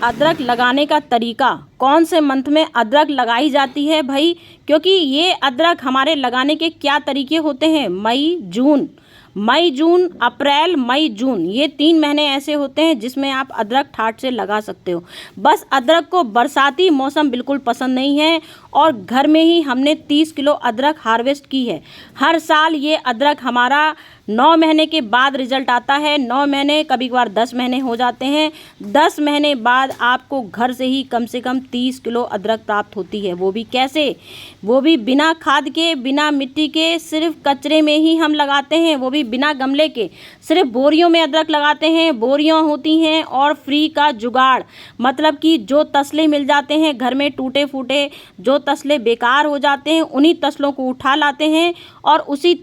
अदरक लगाने का तरीका, कौन से मंथ में अदरक लगाई जाती है भाई, क्योंकि ये अदरक हमारे लगाने के क्या तरीके होते हैं। मई जून अप्रैल मई जून, ये 3 महीने ऐसे होते हैं जिसमें आप अदरक ठाट से लगा सकते हो। बस अदरक को बरसाती मौसम बिल्कुल पसंद नहीं है और घर में ही हमने 30 किलो अदरक हार्वेस्ट की है। हर साल ये अदरक हमारा 9 महीने के बाद रिजल्ट आता है। 9 महीने, कभी कभार 10 महीने हो जाते हैं। 10 महीने बाद आपको घर से ही कम से कम 30 किलो अदरक प्राप्त होती है। वो भी कैसे, वो भी बिना खाद के, बिना मिट्टी के, सिर्फ कचरे में ही हम लगाते हैं, वो भी बिना गमले के। सिर्फ बोरियों में अदरक लगाते हैं, बोरियां होती हैं और फ्री का जुगाड़, मतलब कि जो तसले मिल जाते हैं घर में टूटे फूटे, जो तसले बेकार हो जाते हैं, उन्हीं तसलों को उठा लाते हैं और उसी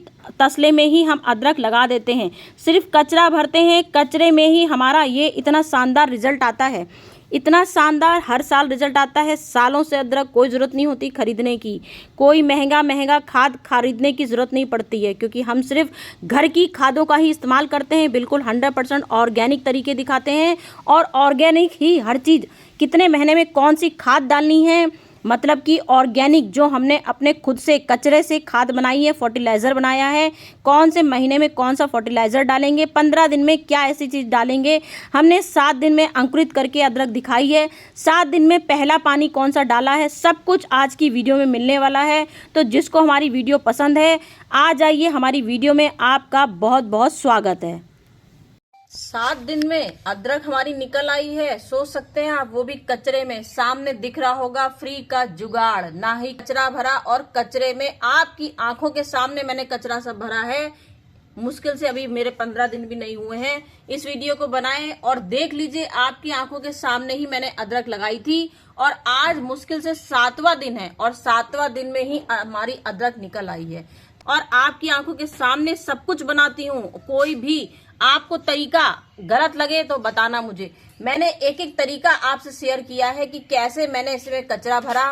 तसले में ही हम अदरक लगा देते हैं। सिर्फ कचरा भरते हैं, कचरे में ही हमारा ये इतना शानदार रिजल्ट आता है, इतना शानदार हर साल रिजल्ट आता है। सालों से अदरक, कोई ज़रूरत नहीं होती खरीदने की, कोई महंगा खाद खरीदने की ज़रूरत नहीं पड़ती है, क्योंकि हम सिर्फ घर की खादों का ही इस्तेमाल करते हैं। बिल्कुल 100% ऑर्गेनिक तरीके दिखाते हैं और ऑर्गेनिक ही हर चीज़, कितने महीने में कौन सी खाद डालनी है, मतलब कि ऑर्गेनिक जो हमने अपने खुद से कचरे से खाद बनाई है, फर्टिलाइज़र बनाया है, कौन से महीने में कौन सा फर्टिलाइज़र डालेंगे, 15 दिन में क्या ऐसी चीज़ डालेंगे, हमने 7 दिन में अंकुरित करके अदरक दिखाई है, 7 दिन में पहला पानी कौन सा डाला है, सब कुछ आज की वीडियो में मिलने वाला है। तो जिसको हमारी वीडियो पसंद है, आ जाइए हमारी वीडियो में, आपका बहुत बहुत स्वागत है। 7 दिन में अदरक हमारी निकल आई है, सोच सकते हैं आप, वो भी कचरे में। सामने दिख रहा होगा फ्री का जुगाड़, ना ही कचरा भरा और कचरे में आपकी आंखों के सामने मैंने कचरा सब भरा है। मुश्किल से अभी मेरे 15 दिन भी नहीं हुए हैं इस वीडियो को बनाए और देख लीजिए, आपकी आंखों के सामने ही मैंने अदरक लगाई थी और आज मुश्किल से 7वां दिन है और 7वां दिन में ही हमारी अदरक निकल आई है और आपकी आंखों के सामने सब कुछ बनाती हूँ। कोई भी आपको तरीका गलत लगे तो बताना मुझे। मैंने एक एक तरीका आपसे शेयर किया है कि कैसे मैंने इसमें कचरा भरा,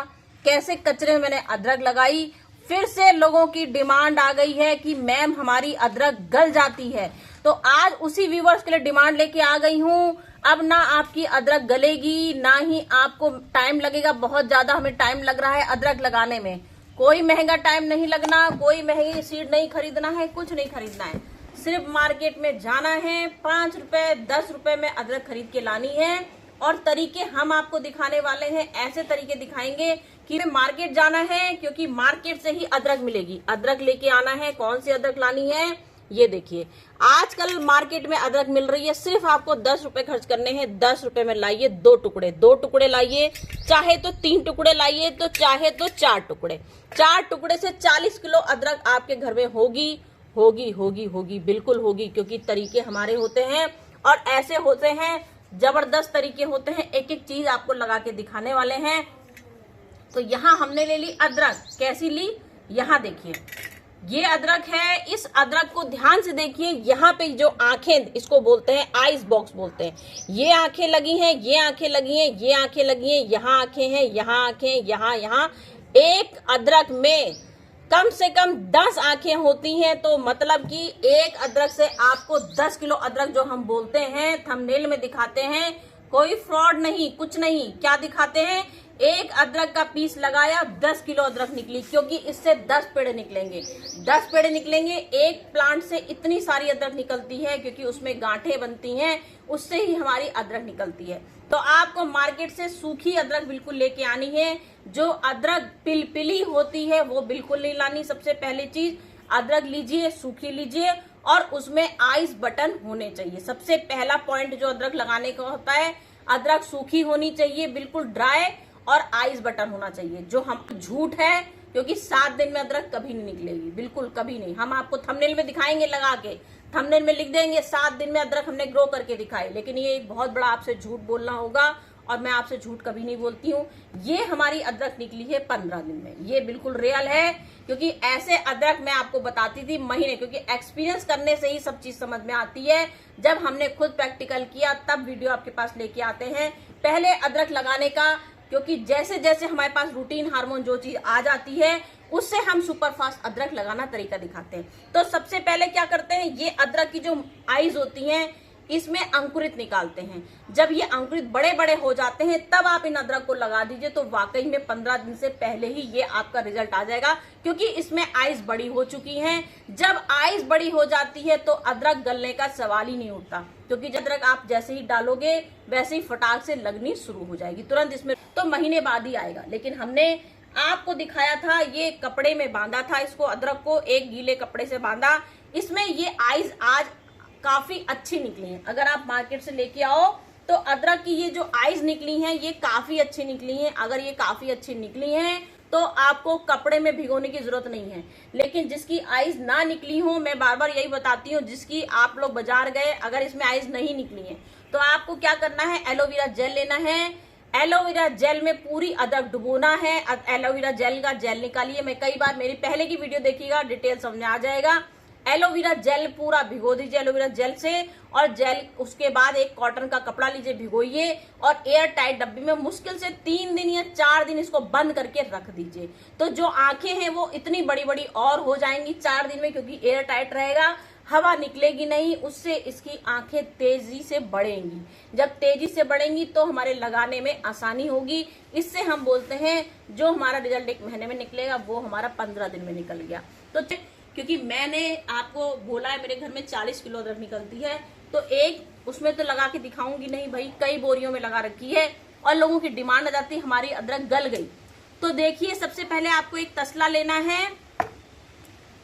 कैसे कचरे में मैंने अदरक लगाई। फिर से लोगों की डिमांड आ गई है कि मैम हमारी अदरक गल जाती है, तो आज उसी व्यूवर्स के लिए डिमांड लेके आ गई हूँ। अब ना आपकी अदरक गलेगी, ना ही आपको टाइम लगेगा, बहुत ज्यादा हमें टाइम लग रहा है अदरक लगाने में। कोई महंगा टाइम नहीं लगना, कोई महंगी सीड नहीं खरीदना है, कुछ नहीं खरीदना है, सिर्फ मार्केट में जाना है, 5 रुपए 10 रुपए में अदरक खरीद के लानी है। और तरीके हम आपको दिखाने वाले हैं, ऐसे तरीके दिखाएंगे कि मार्केट जाना है, क्योंकि मार्केट से ही अदरक मिलेगी। अदरक लेके आना है, कौन सी अदरक लानी है ये देखिए। आजकल मार्केट में अदरक मिल रही है, सिर्फ आपको 10 रुपए खर्च करने हैं। 10 रुपए में लाइए 2 टुकड़े लाइए, चाहे तो 3 टुकड़े लाइए, तो चाहे तो 4 टुकड़े। 4 टुकड़े से 40 किलो अदरक आपके घर में होगी, बिल्कुल होगी, क्योंकि तरीके हमारे होते हैं और ऐसे होते हैं, जबरदस्त तरीके होते हैं। एक एक चीज आपको लगा के दिखाने वाले हैं। तो यहाँ हमने ले ली अदरक, कैसी ली, यहाँ देखिए, ये अदरक है। इस अदरक को ध्यान से देखिए, यहाँ पे जो आंखें, इसको बोलते हैं आइस बॉक्स बोलते हैं। ये आंखें लगी हैं, ये आंखें लगी हैं, ये आंखें लगी हैं, यहाँ आंखें हैं, यहाँ आंखें, यहाँ। एक अदरक में कम से कम 10 आंखें होती हैं, तो मतलब कि एक अदरक से आपको 10 किलो अदरक, जो हम बोलते हैं, थंबनेल में दिखाते हैं, कोई फ्रॉड नहीं, कुछ नहीं। क्या दिखाते हैं, एक अदरक का पीस लगाया, 10 किलो अदरक निकली, क्योंकि इससे 10 पेड़ निकलेंगे। 10 पेड़ निकलेंगे, एक प्लांट से इतनी सारी अदरक निकलती है, क्योंकि उसमें गांठें बनती हैं, उससे ही हमारी अदरक निकलती है। तो आपको मार्केट से सूखी अदरक बिल्कुल लेके आनी है। जो अदरक पिलपिली होती है वो बिल्कुल नहीं लानी। सबसे पहली चीज, अदरक लीजिए, सूखी लीजिए और उसमें आइस बटन होने चाहिए। सबसे पहला पॉइंट जो अदरक लगाने का होता है, अदरक सूखी होनी चाहिए, बिल्कुल ड्राई, और आइस बटन होना चाहिए। जो हम झूठ है, क्योंकि 7 दिन में अदरक कभी नहीं निकलेगी, बिल्कुल कभी नहीं। हम आपको थंबनेल में दिखाएंगे, लगा के थंबनेल में लिख देंगे 7 दिन में अदरक हमने ग्रो करके दिखाई, लेकिन ये एक बहुत बड़ा आपसे झूठ बोलना होगा और मैं आपसे झूठ कभी नहीं बोलती हूँ। ये हमारी अदरक निकली है 15 दिन में, ये बिल्कुल रियल है, क्योंकि ऐसे अदरक मैं आपको बताती थी महीने, क्योंकि एक्सपीरियंस करने से ही सब चीज समझ में आती है। जब हमने खुद प्रैक्टिकल किया तब वीडियो आपके पास लेके आते हैं। पहले अदरक लगाने का, क्योंकि जैसे जैसे हमारे पास रूटीन हार्मोन जो चीज आ जाती है, उससे हम सुपर फास्ट अदरक लगाना तरीका दिखाते हैं। तो सबसे पहले क्या करते हैं, ये अदरक की जो आइज होती हैं, इसमें अंकुरित निकालते हैं। जब ये अंकुरित बड़े बड़े हो जाते हैं तब आप इन अदरक को लगा दीजिए, तो वाकई में 15 दिन से पहले ही ये आपका रिजल्ट आ जाएगा, क्योंकि इसमें आइस बड़ी हो चुकी है। जब आइस बड़ी हो जाती है तो अदरक गलने का सवाल ही नहीं उठता, क्योंकि जब अदरक आप जैसे ही डालोगे वैसे ही फटाक से लगनी शुरू हो जाएगी तुरंत। इसमें तो महीने बाद ही आएगा, लेकिन हमने आपको दिखाया था, ये कपड़े में बांधा था इसको, अदरक को एक गीले कपड़े से बांधा। इसमें ये आइस आज काफी अच्छी निकली हैं। अगर आप मार्केट से लेके आओ तो अदरक की ये जो आइस निकली हैं ये काफी अच्छी निकली हैं। अगर ये काफी अच्छी निकली हैं तो आपको कपड़े में भिगोने की जरूरत नहीं है। लेकिन जिसकी आइस ना निकली हो, मैं बार बार यही बताती हूँ, जिसकी आप लोग बाजार गए अगर इसमें आइस नहीं निकली है तो आपको क्या करना है, एलोवेरा जेल लेना है। एलोवेरा जेल में पूरी अदरक डुबोना है। एलोवेरा जेल का जेल निकालिए, मैं कई बार मेरी पहले की वीडियो देखिएगा, डिटेल समझ में आ जाएगा। एलोवेरा जेल पूरा भिगो दीजिए एलोवेरा जेल से, और जेल उसके बाद एक कॉटन का कपड़ा लीजिए, भिगोइए और एयर टाइट डब्बी में मुश्किल से 3 दिन या 4 दिन इसको बंद करके रख दीजिए। तो जो आंखें हैं वो इतनी बड़ी बड़ी और हो जाएंगी 4 दिन में, क्योंकि एयर टाइट रहेगा, हवा निकलेगी नहीं, उससे इसकी आंखें तेजी से बढ़ेंगी। जब तेजी से बढ़ेंगी तो हमारे लगाने में आसानी होगी। इससे हम बोलते हैं जो हमारा रिजल्ट 1 महीने में निकलेगा वो हमारा 15 दिन में निकल गया। तो क्योंकि मैंने आपको बोला है मेरे घर में 40 किलो अदरक निकलती है, तो एक उसमें तो लगा के दिखाऊंगी नहीं भाई, कई बोरियों में लगा रखी है और लोगों की डिमांड आ जाती है हमारी अदरक गल गई। तो देखिए, सबसे पहले आपको एक तसला लेना है,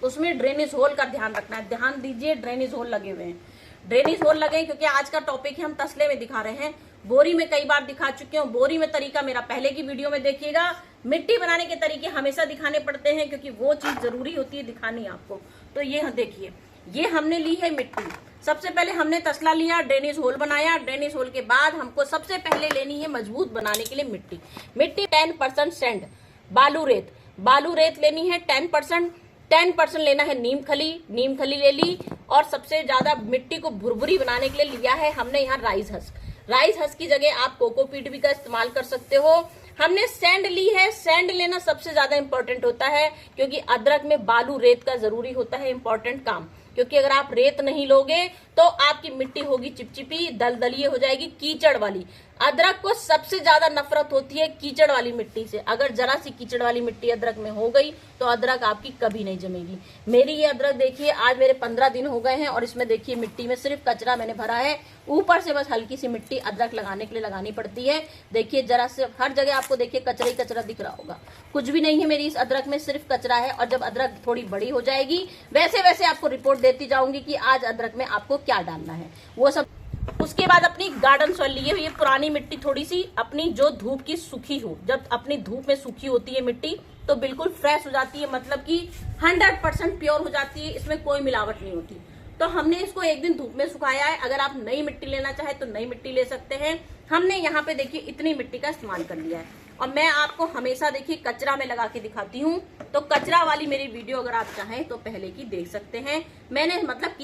उसमें ड्रेनेज होल का ध्यान रखना है। ध्यान दीजिए, ड्रेनेज होल लगे हुए हैं, ड्रेनेज होल लगे, क्योंकि आज का टॉपिक है हम तसले में दिखा रहे हैं। बोरी में कई बार दिखा चुके हूँ, बोरी में तरीका मेरा पहले की वीडियो में देखिएगा। मिट्टी बनाने के तरीके हमेशा दिखाने पड़ते हैं, क्योंकि वो चीज जरूरी होती है दिखानी आपको। तो ये देखिए, ये हमने ली है मिट्टी। सबसे पहले हमने तसला लिया, ड्रेनेज होल बनाया। ड्रेनेज होल के बाद हमको सबसे पहले लेनी है मजबूत बनाने के लिए मिट्टी। मिट्टी 10% सैंड, बालू रेत, बालू रेत लेनी है 10% लेना है नीम खली, नीम खली ले ली। और सबसे ज्यादा मिट्टी को भुरभुरी बनाने के लिए लिया है हमने यहाँ राइस हस्क। राइस हस्क की जगह आप कोकोपीट भी का इस्तेमाल कर सकते हो। हमने सैंड ली है, सैंड लेना सबसे ज्यादा इंपॉर्टेंट होता है, क्योंकि अदरक में बालू रेत का जरूरी होता है इंपॉर्टेंट काम। क्योंकि अगर आप रेत नहीं लोगे तो आपकी मिट्टी होगी चिपचिपी, दलदलिए हो जाएगी, कीचड़ वाली। अदरक को सबसे ज्यादा नफरत होती है कीचड़ वाली मिट्टी से। अगर जरा सी कीचड़ वाली मिट्टी अदरक में हो गई तो अदरक आपकी कभी नहीं जमेगी। मेरी ये अदरक देखिए, आज मेरे 15 दिन हो गए हैं और इसमें देखिए मिट्टी में सिर्फ कचरा मैंने भरा है, ऊपर से बस हल्की सी मिट्टी अदरक लगाने के लिए लगानी पड़ती है। देखिए जरा से हर जगह आपको देखिए कचरा ही कचरा दिख रहा होगा, कुछ भी नहीं है मेरी इस अदरक में, सिर्फ कचरा है। और जब अदरक थोड़ी बड़ी हो जाएगी वैसे वैसे आपको रिपोर्ट देती जाऊंगी कि आज अदरक में आपको क्या डालना है वो सब। उसके बाद अपनी गार्डन सॉइल लिए हुई पुरानी मिट्टी, थोड़ी सी अपनी जो धूप की सूखी हो, जब अपनी धूप में सूखी होती है मिट्टी तो बिल्कुल फ्रेश हो जाती है, मतलब कि 100% प्योर हो जाती है, इसमें कोई मिलावट नहीं होती। तो हमने इसको एक दिन धूप में सुखाया है। अगर आप नई मिट्टी लेना चाहे तो नई मिट्टी ले सकते हैं। हमने यहाँ पे देखिए इतनी मिट्टी का इस्तेमाल कर लिया है। और मैं आपको हमेशा देखिए कचरा में लगा के दिखाती हूँ, तो कचरा वाली मेरी वीडियो अगर आप चाहें तो पहले की देख सकते हैं। मैंने मतलब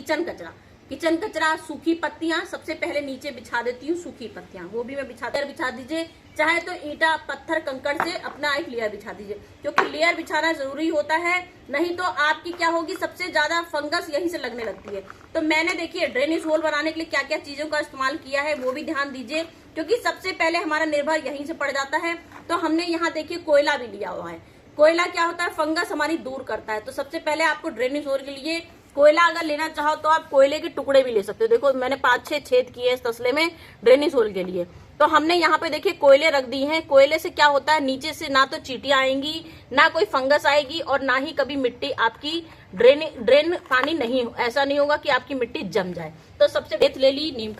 किचन कचरा, सूखी पत्तियां सबसे पहले नीचे बिछा देती हूँ, सूखी पत्तियां वो भी मैं बिछा दीजिए। चाहे तो ईंटा पत्थर कंकड़ से अपना एक लेयर बिछा दीजिए, क्योंकि लेयर बिछाना जरूरी होता है, नहीं तो आपकी क्या होगी, सबसे ज्यादा फंगस यहीं से लगने लगती है। तो मैंने देखिए ड्रेनेज होल बनाने के लिए क्या क्या चीजों का इस्तेमाल किया है वो भी ध्यान दीजिए, क्योंकि सबसे पहले हमारा निर्भर यहीं से पड़ जाता है। तो हमने यहाँ देखिए कोयला भी लिया हुआ है। कोयला क्या होता है, फंगस हमारी दूर करता है। तो सबसे पहले आपको ड्रेनेज होल के लिए कोयला अगर लेना चाहो तो आप कोयले के टुकड़े भी ले सकते हो। देखो मैंने 5-6 छेद किए इस तसले में ड्रेनेज होल के लिए। तो हमने यहाँ पे देखिए कोयले रख दी हैं। कोयले से क्या होता है, नीचे से ना तो चींटियां आएंगी, ना कोई फंगस आएगी, और ना ही कभी मिट्टी आपकी ड्रेन पानी नहीं, ऐसा नहीं होगा कि आपकी मिट्टी जम जाए। तो सबसे रेत ले ली, नीम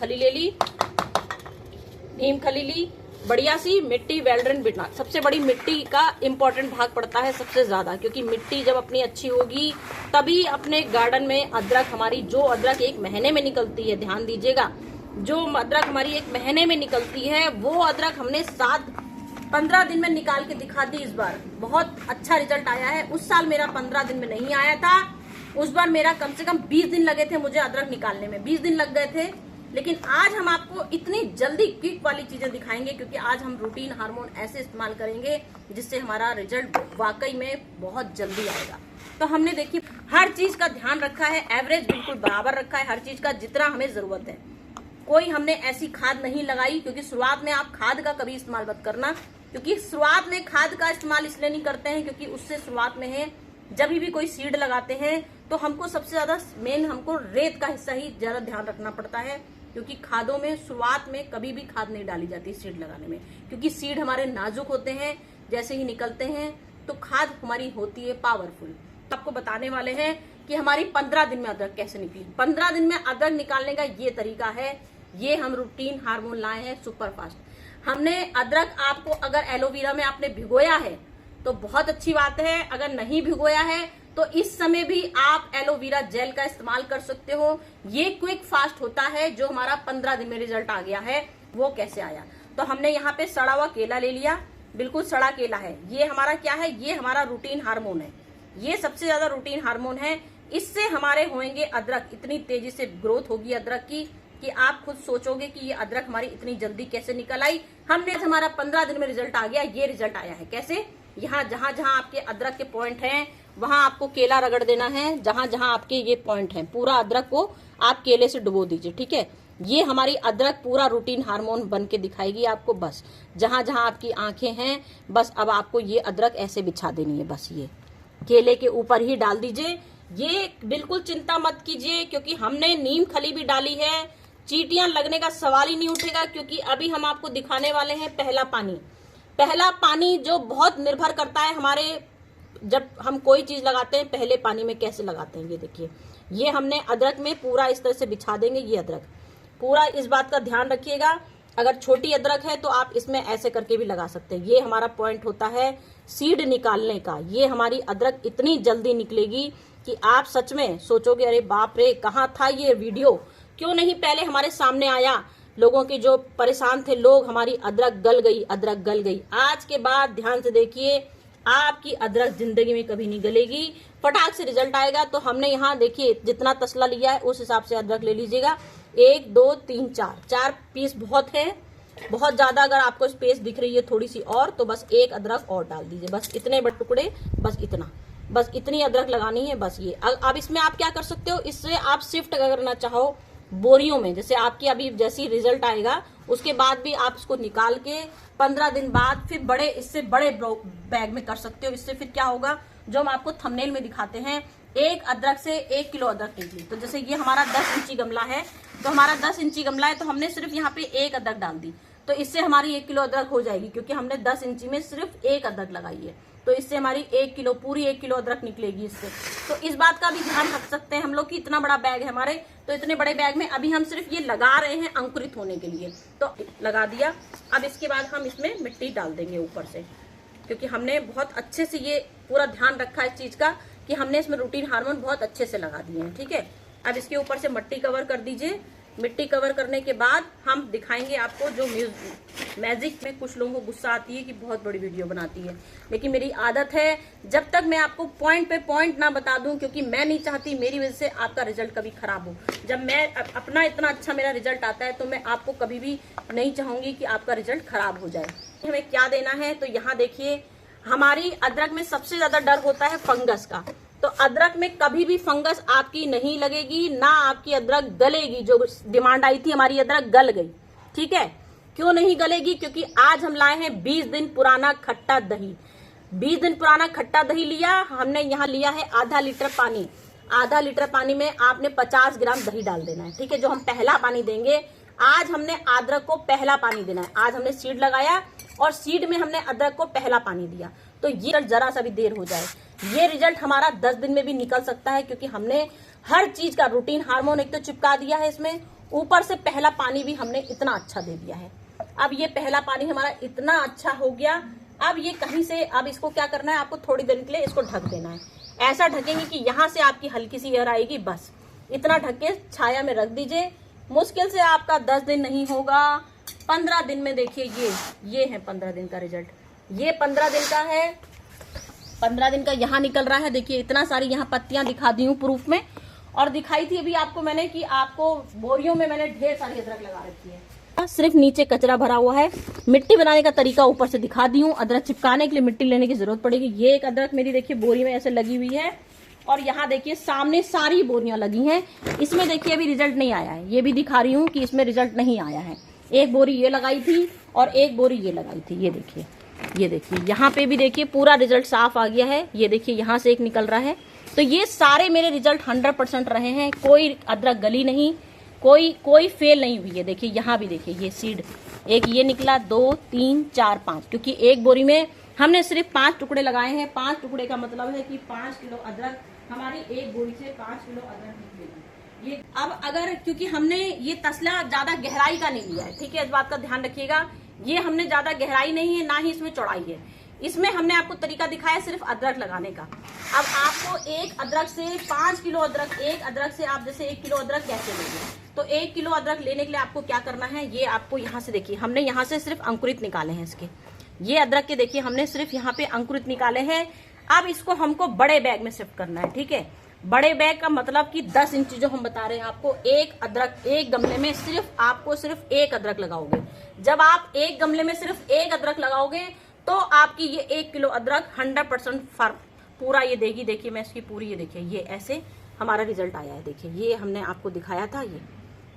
खली ली, बढ़िया सी मिट्टी वेल्ड्रेन बिना। सबसे बड़ी मिट्टी का इंपॉर्टेंट भाग पड़ता है सबसे ज्यादा, क्योंकि मिट्टी जब अपनी अच्छी होगी तभी अपने गार्डन में अदरक हमारी, जो अदरक 1 महीने में निकलती है, ध्यान दीजिएगा, जो अदरक हमारी 1 महीने में निकलती है वो अदरक हमने 15 दिन में निकाल के दिखा दी। इस बार बहुत अच्छा रिजल्ट आया है। उस साल मेरा 15 दिन में नहीं आया था, उस बार मेरा कम से कम 20 दिन लगे थे मुझे अदरक निकालने में, 20 दिन लग गए थे। लेकिन आज हम आपको इतनी जल्दी क्विक वाली चीजें दिखाएंगे, क्योंकि आज हम रूटीन हार्मोन ऐसे इस्तेमाल करेंगे जिससे हमारा रिजल्ट वाकई में बहुत जल्दी आएगा। तो हमने देखिए हर चीज का ध्यान रखा है, एवरेज बिल्कुल बराबर रखा है हर चीज का, जितना हमें जरूरत है। कोई हमने ऐसी खाद नहीं लगाई, क्योंकि शुरुआत में आप खाद का कभी इस्तेमाल मत करना, क्योंकि शुरुआत में खाद का इस्तेमाल इसलिए नहीं करते हैं क्योंकि उससे शुरुआत में है जब भी कोई सीड लगाते हैं तो हमको सबसे ज्यादा मेन हमको रेत का हिस्सा ही ज्यादा ध्यान रखना पड़ता है, क्योंकि खादों में शुरुआत में कभी भी खाद नहीं डाली जाती सीड लगाने में, क्योंकि सीड हमारे नाजुक होते हैं, जैसे ही निकलते हैं तो खाद हमारी होती है पावरफुल। आपको बताने वाले हैं कि हमारी 15 दिन में अदरक कैसे निकली। 15 दिन में अदरक निकालने का ये तरीका है, ये हम रूटीन हार्मोन लाए हैं सुपर फास्ट। हमने अदरक, आपको अगर एलोवेरा में आपने भिगोया है तो बहुत अच्छी बात है, अगर नहीं भिगोया है तो इस समय भी आप एलोवेरा जेल का इस्तेमाल कर सकते हो। ये क्विक फास्ट होता है, जो हमारा 15 दिन में रिजल्ट आ गया है। वो कैसे आया, तो हमने यहाँ पे सड़ा हुआ केला ले लिया, बिल्कुल सड़ा केला है। ये हमारा क्या है, ये हमारा रूटीन हार्मोन है, ये सबसे ज्यादा रूटीन हार्मोन है। इससे हमारे होंगे अदरक, इतनी तेजी से ग्रोथ होगी अदरक की कि आप खुद सोचोगे कि ये अदरक हमारी इतनी जल्दी कैसे निकल आई। हमने हमारा 15 दिन में रिजल्ट आ गया। ये रिजल्ट आया है कैसे, यहाँ जहां जहां आपके अदरक के पॉइंट हैं वहां आपको केला रगड़ देना है। जहां जहां आपके ये पॉइंट हैं पूरा अदरक को आप केले से डुबो दीजिए, ठीक है। ये हमारी अदरक पूरा रूटीन हार्मोन बन के दिखाएगी आपको। बस जहां जहां आपकी आंखें हैं, बस अब आपको ये अदरक ऐसे बिछा देनी है, बस ये केले के ऊपर ही डाल दीजिए। ये बिल्कुल चिंता मत कीजिए, क्योंकि हमने नीम खली भी डाली है, चींटियां लगने का सवाल ही नहीं उठेगा, क्योंकि अभी हम आपको दिखाने वाले हैं पहला पानी। पहला पानी जो बहुत निर्भर करता है हमारे, जब हम कोई चीज लगाते हैं पहले पानी में कैसे लगाते हैं। ये देखिए, ये हमने अदरक में पूरा इस तरह से बिछा देंगे। ये अदरक पूरा, इस बात का ध्यान रखिएगा, अगर छोटी अदरक है तो आप इसमें ऐसे करके भी लगा सकते हैं। ये हमारा पॉइंट होता है सीड निकालने का। ये हमारी अदरक इतनी जल्दी निकलेगी कि आप सच में सोचोगे अरे बाप रे, कहाँ था ये वीडियो, क्यों नहीं पहले हमारे सामने आया। लोगों के जो परेशान थे लोग, हमारी अदरक गल गई, अदरक गल गई। आज के बाद ध्यान से देखिए, आपकी अदरक जिंदगी में कभी नहीं गलेगी, फटाक से रिजल्ट आएगा। तो हमने यहाँ देखिए जितना तसला लिया है उस हिसाब से अदरक ले लीजिएगा। 1 2 3 4 पीस बहुत है, बहुत ज्यादा अगर आपको स्पेस दिख रही है थोड़ी सी और, तो बस एक अदरक और डाल दीजिए, बस इतने बड़े टुकड़े, बस इतना, बस इतनी अदरक लगानी है, बस ये। अब इसमें आप क्या कर सकते हो, इससे आप शिफ्ट करना चाहो बोरियों में, जैसे आपकी अभी जैसी रिजल्ट आएगा उसके बाद भी आप इसको निकाल के 15 दिन बाद फिर बड़े, इससे बड़े बैग में कर सकते हो। इससे फिर क्या होगा, जो हम आपको थंबनेल में दिखाते हैं, एक अदरक से 1 किलो अदरक निकली। तो जैसे ये हमारा 10 इंची गमला है, तो हमारा 10 इंची गमला है, तो हमने सिर्फ यहाँ पे 1 अदरक डाल दी, तो इससे हमारी 1 किलो अदरक हो जाएगी, क्योंकि हमने 10 इंची में सिर्फ 1 अदरक लगाई है। तो इससे हमारी 1 किलो, पूरी 1 किलो अदरक निकलेगी इससे। तो इस बात का भी ध्यान रख सकते हैं हम लोग कि इतना बड़ा बैग है हमारे, तो इतने बड़े बैग में अभी हम सिर्फ ये लगा रहे हैं अंकुरित होने के लिए, तो लगा दिया। अब इसके बाद हम इसमें मिट्टी डाल देंगे ऊपर से, क्योंकि हमने बहुत अच्छे से ये पूरा ध्यान रखा है इस चीज का कि हमने इसमें रूटीन हार्मोन बहुत अच्छे से लगा दिए हैं, ठीक है। अब इसके ऊपर से मिट्टी कवर कर दीजिए। मिट्टी कवर करने के बाद हम दिखाएंगे आपको जो मैजिक में कुछ लोगों को गुस्सा आती है कि बहुत बड़ी वीडियो बनाती है, लेकिन मेरी आदत है जब तक मैं आपको पॉइंट पे पॉइंट ना बता दूं, क्योंकि मैं नहीं चाहती मेरी वजह से आपका रिजल्ट कभी खराब हो। जब मैं अपना इतना अच्छा मेरा रिजल्ट आता है तो मैं आपको कभी भी नहीं चाहूंगी कि आपका रिजल्ट खराब हो जाए। हमें क्या देना है, तो यहाँ देखिए, हमारी अदरक में सबसे ज्यादा डर होता है फंगस का। तो अदरक में कभी भी फंगस आपकी नहीं लगेगी, ना आपकी अदरक गलेगी। जो डिमांड आई थी हमारी अदरक गल गई, ठीक है। क्यों नहीं गलेगी, क्योंकि आज हम लाए हैं 20 दिन पुराना खट्टा दही। 20 दिन पुराना खट्टा दही लिया हमने, यहाँ लिया है आधा लीटर पानी। आधा लीटर पानी में आपने 50 ग्राम दही डाल देना है, ठीक है, जो हम पहला पानी देंगे। आज हमने अदरक को पहला पानी देना है। आज हमने सीड लगाया और सीड में हमने अदरक को पहला पानी दिया, तो ये जरा सा भी देर हो जाए, ये रिजल्ट हमारा 10 दिन में भी निकल सकता है, क्योंकि हमने हर चीज का रूटीन हार्मोन एक तो चिपका दिया है इसमें, ऊपर से पहला पानी भी हमने इतना अच्छा दे दिया है। अब ये पहला पानी हमारा इतना अच्छा हो गया, अब ये कहीं से, अब इसको क्या करना है, आपको थोड़ी देर के लिए इसको ढक देना है। ऐसा ढकेंगे कि यहाँ से आपकी हल्की सी एयर आएगी, बस इतना ढक के छाया में रख दीजिए। मुश्किल से आपका 10 दिन नहीं होगा, 15 दिन में देखिए ये है 15 दिन का रिजल्ट। ये 15 दिन का है, 15 दिन का यहाँ निकल रहा है। देखिए इतना सारी यहाँ पत्तियां दिखा दी हूँ प्रूफ में, और दिखाई थी अभी आपको मैंने कि आपको बोरियों में मैंने ढेर सारी अदरक लगा रखी है, सिर्फ नीचे कचरा भरा हुआ है। मिट्टी बनाने का तरीका ऊपर से दिखा दी हूँ। अदरक चिपकाने के लिए मिट्टी लेने की जरूरत पड़ेगी। ये एक अदरक मेरी देखिए बोरी में ऐसे लगी हुई है, और यहाँ देखिए सामने सारी बोरियां लगी हैं। इसमें देखिए अभी रिजल्ट नहीं आया है, ये भी दिखा रही हूँ कि इसमें रिजल्ट नहीं आया है। एक बोरी ये लगाई थी और एक बोरी ये लगाई थी। ये देखिए यहाँ पे भी देखिए पूरा रिजल्ट साफ आ गया है। ये देखिए यहाँ से एक निकल रहा है। तो ये सारे मेरे रिजल्ट 100% रहे हैं, कोई अदरक गली नहीं, कोई फेल नहीं हुई है। देखिए यहाँ भी देखिए ये सीड, एक ये निकला, 2 3 4 5, क्योंकि एक बोरी में हमने सिर्फ 5 टुकड़े लगाए हैं। 5 टुकड़े का मतलब है कि 5 किलो अदरक हमारी एक बोरी से 5 किलो अदरक निकलेगी। ये अब अगर, क्योंकि हमने ये तसला ज्यादा गहराई का नहीं लिया है, ठीक है, इस बात का ध्यान रखिएगा। ये हमने ज्यादा गहराई नहीं है, ना ही इसमें चौड़ाई है। इसमें हमने आपको तरीका दिखाया सिर्फ अदरक लगाने का। अब आपको एक अदरक से 5 किलो अदरक, एक अदरक से आप जैसे 1 किलो अदरक कैसे लेंगे, तो 1 किलो अदरक लेने के लिए आपको क्या करना है, ये आपको यहाँ से देखिए, हमने यहाँ से सिर्फ अंकुरित निकाले हैं इसके। ये अदरक के देखिए हमने सिर्फ यहाँ पे अंकुरित निकाले हैं। अब इसको हमको बड़े बैग में शिफ्ट करना है, ठीक है। बड़े बैग का मतलब कि 10 इंच जो हम बता रहे हैं आपको, एक अदरक, एक गमले में सिर्फ एक अदरक लगाओगे। जब आप एक गमले में सिर्फ एक अदरक लगाओगे तो आपकी ये 1 किलो अदरक 100% फर्म पूरा ये देगी। देखिए मैं इसकी पूरी, ये देखिए ये ऐसे हमारा रिजल्ट आया है। देखिए ये हमने आपको दिखाया था, ये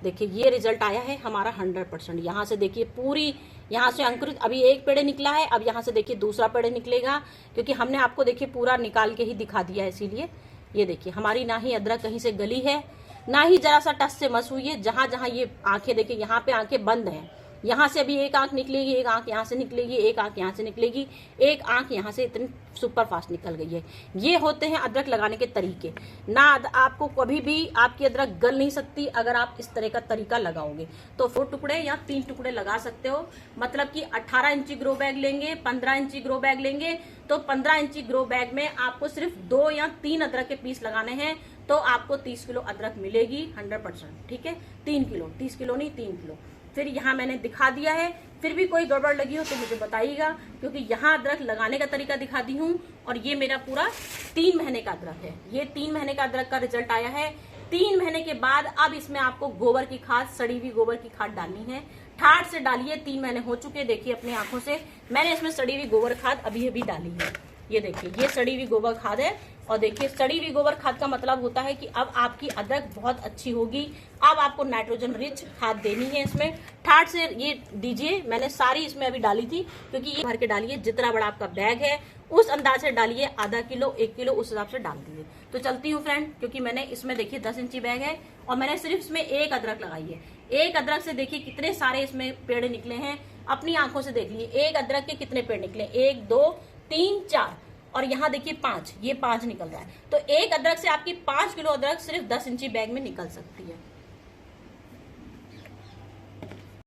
देखिए ये रिजल्ट आया है हमारा 100%। यहाँ से देखिए पूरी, यहाँ से अंकुरित अभी एक पेड़ निकला है, अब यहाँ से देखिए दूसरा पेड़ निकलेगा, क्योंकि हमने आपको देखिए पूरा निकाल के ही दिखा दिया है। इसीलिए ये देखिए हमारी ना ही अदरक कहीं से गली है, ना ही जरा सा टस से मस हुई है। जहां जहां ये आंखें देखिए, यहाँ पे आंखें बंद हैं, यहाँ से अभी एक आंख निकलेगी, एक आंख यहाँ से निकलेगी, एक आंख यहाँ से निकलेगी, एक आंख यहाँ से इतनी सुपर फास्ट निकल गई है। ये होते हैं अदरक लगाने के तरीके। ना आपको कभी भी आपकी अदरक गल नहीं सकती अगर आप इस तरह का तरीका लगाओगे। तो 4 टुकड़े या 3 टुकड़े लगा सकते हो। मतलब कि 18 इंची ग्रो बैग लेंगे, 15 इंची ग्रो बैग लेंगे, तो 15 इंची ग्रो बैग में आपको सिर्फ 2 या 3 अदरक के पीस लगाने हैं, तो आपको 30 किलो अदरक मिलेगी 100%, ठीक है। 3 किलो, 30 किलो नहीं, 3 किलो। फिर यहाँ मैंने दिखा दिया है, फिर भी कोई गड़बड़ लगी हो तो मुझे बताइएगा, क्योंकि यहाँ अदरक लगाने का तरीका दिखा दी हूँ। और ये मेरा पूरा 3 महीने का अदरक है। ये 3 महीने का अदरक का रिजल्ट आया है। 3 महीने के बाद अब इसमें आपको गोबर की खाद, सड़ी हुई गोबर की खाद डालनी है। ठाठ से डालिए, 3 महीने हो चुके, देखिए अपनी आंखों से मैंने इसमें सड़ी हुई गोबर खाद अभी अभी डाली है। ये देखिए ये सड़ी हुई गोबर खाद है। और देखिए सड़ी हुई गोबर खाद का मतलब होता है कि अब आपकी अदरक बहुत अच्छी होगी। अब आपको नाइट्रोजन रिच खाद देनी है इसमें। ठाठ से ये दीजिए, मैंने सारी इसमें अभी डाली थी, क्योंकि ये भर के डालिए, जितना बड़ा आपका बैग है उस अंदाज से डालिए, आधा किलो 1 किलो उस हिसाब से डाल दीजिए। तो चलती हूँ फ्रेंड, क्योंकि मैंने इसमें देखिए 10 इंची बैग है और मैंने सिर्फ इसमें एक अदरक लगाई है। एक अदरक से देखिए कितने सारे इसमें पेड़ निकले हैं, अपनी आंखों से देख लीजिए। एक अदरक के कितने पेड़ निकले, 1 2 3 4, और यहाँ देखिए 5, ये 5 निकल रहा है। तो एक अदरक से आपकी 5 किलो अदरक सिर्फ 10 इंची बैग में निकल सकती है।